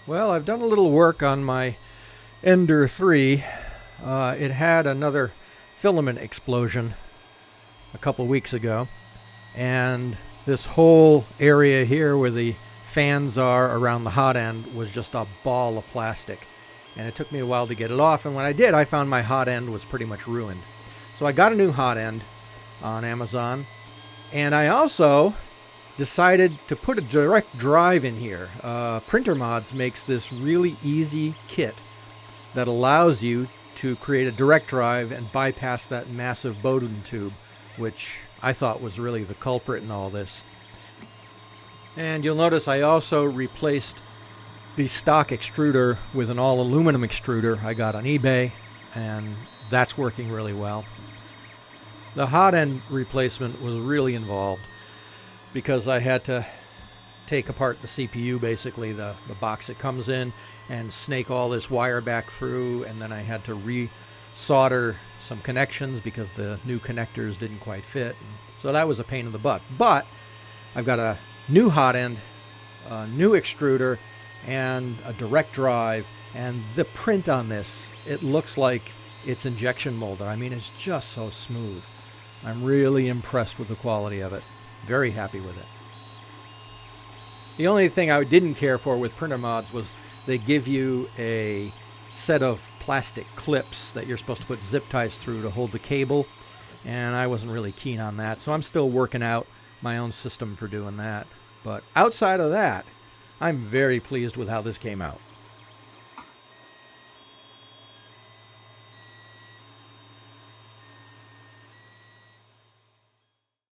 Well, I've done a little work on my Ender 3. It had another filament explosion a couple weeks ago, and this whole area here where the fans are around the hot end was just a ball of plastic. And it took me a while to get it off, and when I did, I found my hot end was pretty much ruined. So I got a new hot end on Amazon, and I also decided to put a direct drive in here. Printer Mods makes this really easy kit that allows you to create a direct drive and bypass that massive Bowden tube, which I thought was really the culprit in all this. And you'll notice I also replaced the stock extruder with an all aluminum extruder I got on eBay, and that's working really well. The hot end replacement was really involved because I had to take apart the CPU, basically the box it comes in, and snake all this wire back through, and then I had to re-solder some connections because the new connectors didn't quite fit. So that was a pain in the butt. But I've got a new hot end, a new extruder, and a direct drive, and the print on this, it looks like it's injection molded. I mean, it's just so smooth. I'm really impressed with the quality of it. Very happy with it. The only thing I didn't care for with printer mods was they give you a set of plastic clips that you're supposed to put zip ties through to hold the cable, and I wasn't really keen on that, so I'm still working out my own system for doing that. But outside of that, I'm very pleased with how this came out.